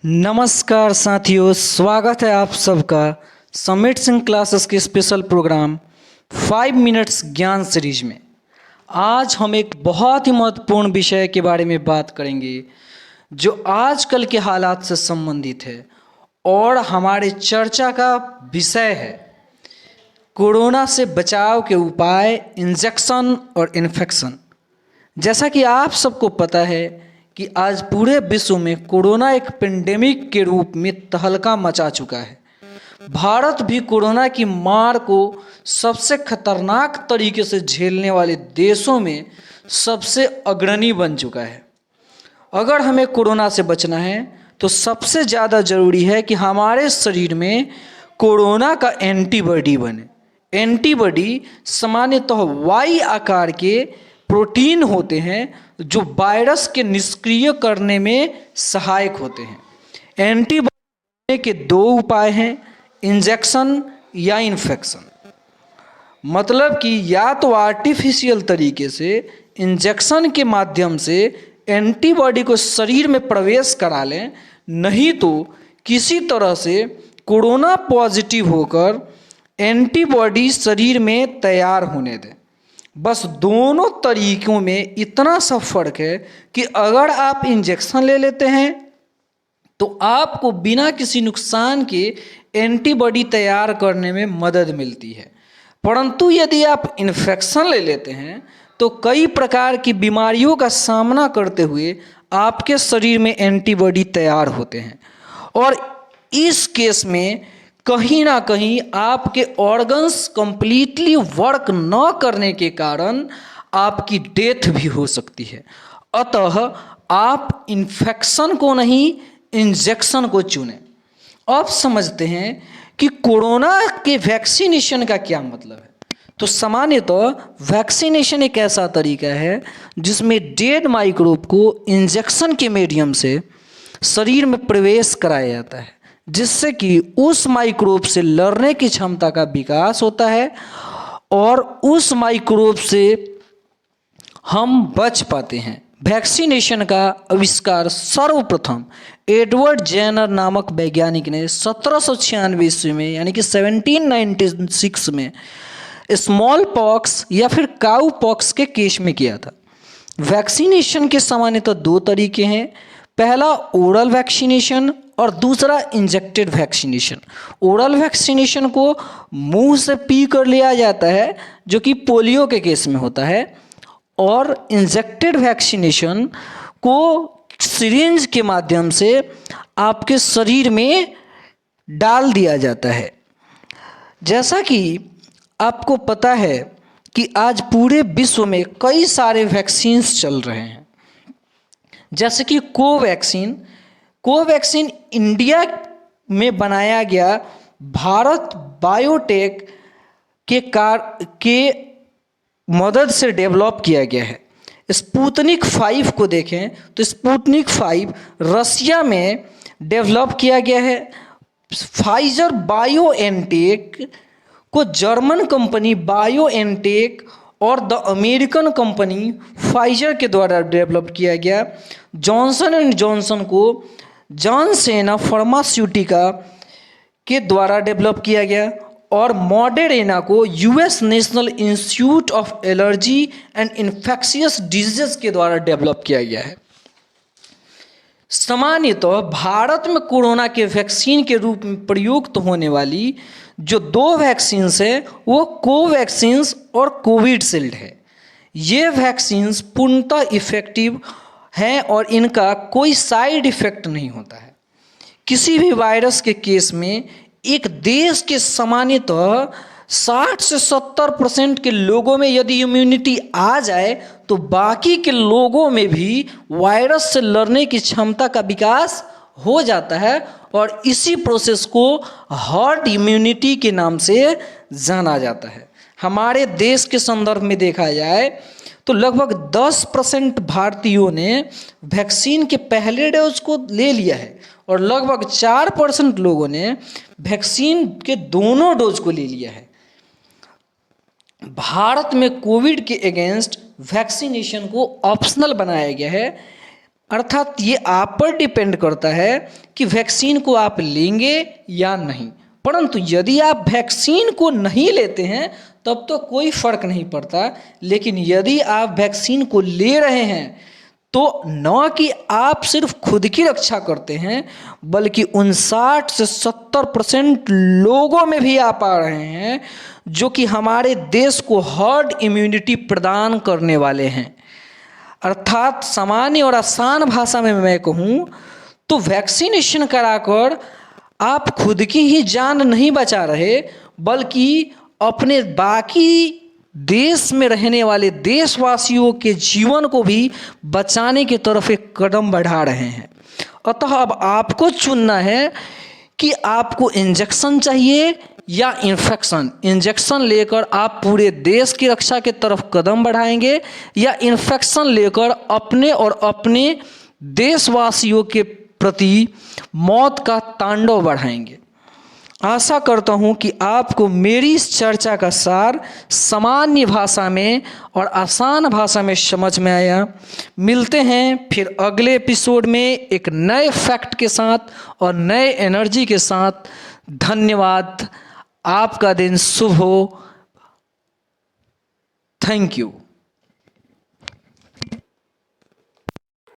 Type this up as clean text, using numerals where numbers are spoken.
नमस्कार साथियों, स्वागत है आप सबका समिट सिंह क्लासेस के स्पेशल प्रोग्राम 5 मिनट्स ज्ञान सीरीज में। आज हम एक बहुत ही महत्वपूर्ण विषय के बारे में बात करेंगे जो आजकल के हालात से संबंधित है और हमारे चर्चा का विषय है कोरोना से बचाव के उपाय, इंजेक्शन और इन्फेक्शन। जैसा कि आप सबको पता है कि आज पूरे विश्व में कोरोना एक पेंडेमिक के रूप में तहलका मचा चुका है। भारत भी कोरोना की मार को सबसे खतरनाक तरीके से झेलने वाले देशों में सबसे अग्रणी बन चुका है। अगर हमें कोरोना से बचना है तो सबसे ज़्यादा ज़रूरी है कि हमारे शरीर में कोरोना का एंटीबॉडी बने। एंटीबॉडी सामान्यतः वाई आकार के प्रोटीन होते हैं जो वायरस के निष्क्रिय करने में सहायक होते हैं। एंटीबॉडी के दो उपाय हैं, इंजेक्शन या इन्फेक्शन। मतलब कि या तो आर्टिफिशियल तरीके से इंजेक्शन के माध्यम से एंटीबॉडी को शरीर में प्रवेश करा लें, नहीं तो किसी तरह से कोरोना पॉजिटिव होकर एंटीबॉडी शरीर में तैयार होने दें। बस दोनों तरीकों में इतना सा फर्क है कि अगर आप इंजेक्शन ले लेते हैं तो आपको बिना किसी नुकसान के एंटीबॉडी तैयार करने में मदद मिलती है, परंतु यदि आप इन्फेक्शन ले लेते हैं तो कई प्रकार की बीमारियों का सामना करते हुए आपके शरीर में एंटीबॉडी तैयार होते हैं और इस केस में कहीं ना कहीं आपके ऑर्गन्स कंप्लीटली वर्क न करने के कारण आपकी डेथ भी हो सकती है। अतः आप इन्फेक्शन को नहीं, इंजेक्शन को चुनें। अब समझते हैं कि कोरोना के वैक्सीनेशन का क्या मतलब है। तो सामान्यतः वैक्सीनेशन एक ऐसा तरीका है जिसमें डेड माइक्रोब को इंजेक्शन के मीडियम से शरीर में प्रवेश कराया जाता है, जिससे कि उस माइक्रोब से लड़ने की क्षमता का विकास होता है और उस माइक्रोब से हम बच पाते हैं। वैक्सीनेशन का आविष्कार सर्वप्रथम एडवर्ड जेनर नामक वैज्ञानिक ने 1796 ईस्वी में यानी कि 1796 में स्मॉल पॉक्स या फिर काऊ पॉक्स के केस में किया था। वैक्सीनेशन के सामान्यतः दो तरीके हैं, पहला ओरल वैक्सीनेशन और दूसरा इंजेक्टेड वैक्सीनेशन। ओरल वैक्सीनेशन को मुंह से पी कर लिया जाता है जो कि पोलियो के केस में होता है, और इंजेक्टेड वैक्सीनेशन को सिरिंज के माध्यम से आपके शरीर में डाल दिया जाता है। जैसा कि आपको पता है कि आज पूरे विश्व में कई सारे वैक्सीन्स चल रहे हैं, जैसे कि कोवैक्सीन इंडिया में बनाया गया भारत बायोटेक के मदद से डेवलप किया गया है। स्पुतनिक 5 को देखें तो स्पुतनिक 5 रसिया में डेवलप किया गया है। फाइजर बायोएनटेक को जर्मन कंपनी बायोएनटेक और द अमेरिकन कंपनी फाइजर के द्वारा डेवलप किया गया। जॉनसन एंड जॉनसन को जॉनसन फार्मास्यूटिका के द्वारा डेवलप किया गया और मॉडर्ना को US national institute of allergy and infectious disease के द्वारा डेवलप किया गया है। सामान्यतः भारत में कोरोना के वैक्सीन के रूप में प्रयुक्त होने वाली जो दो वैक्सीन्स है वो कोवैक्सीन्स और कोविशील्ड है। ये वैक्सीन्स पूर्णतः इफेक्टिव हैं और इनका कोई साइड इफेक्ट नहीं होता है। किसी भी वायरस के केस में एक देश के सामान्यतः 60 से 70% के लोगों में यदि इम्यूनिटी आ जाए तो बाकी के लोगों में भी वायरस से लड़ने की क्षमता का विकास हो जाता है और इसी प्रोसेस को हर्ड इम्यूनिटी के नाम से जाना जाता है। हमारे देश के संदर्भ में देखा जाए तो लगभग 10% भारतीयों ने वैक्सीन के पहले डोज को ले लिया है और लगभग 4% लोगों ने वैक्सीन के दोनों डोज को ले लिया है। भारत में कोविड के अगेंस्ट वैक्सीनेशन को ऑप्शनल बनाया गया है। अर्थात ये आप पर डिपेंड करता है कि वैक्सीन को आप लेंगे या नहीं। परंतु यदि आप वैक्सीन को नहीं लेते हैं तब तो कोई फर्क नहीं पड़ता, लेकिन यदि आप वैक्सीन को ले रहे हैं तो न कि आप सिर्फ खुद की रक्षा करते हैं, बल्कि 59 से 70% लोगों में भी आप आ रहे हैं जो कि हमारे देश को हर्ड इम्यूनिटी प्रदान करने वाले हैं। अर्थात सामान्य और आसान भाषा में मैं कहूँ तो वैक्सीनेशन कराकर आप खुद की ही जान नहीं बचा रहे, बल्कि अपने बाकी देश में रहने वाले देशवासियों के जीवन को भी बचाने की तरफ एक कदम बढ़ा रहे हैं। अतः अब आपको चुनना है कि आपको इंजेक्शन चाहिए या इन्फेक्शन। इंजेक्शन लेकर आप पूरे देश की रक्षा की तरफ कदम बढ़ाएंगे या इन्फेक्शन लेकर अपने और अपने देशवासियों के प्रति मौत का तांडव बढ़ाएंगे। आशा करता हूँ कि आपको मेरी इस चर्चा का सार सामान्य भाषा में और आसान भाषा में समझ में आया। मिलते हैं फिर अगले एपिसोड में एक नए फैक्ट के साथ और नए एनर्जी के साथ। धन्यवाद। आपका दिन शुभ हो। Thank you.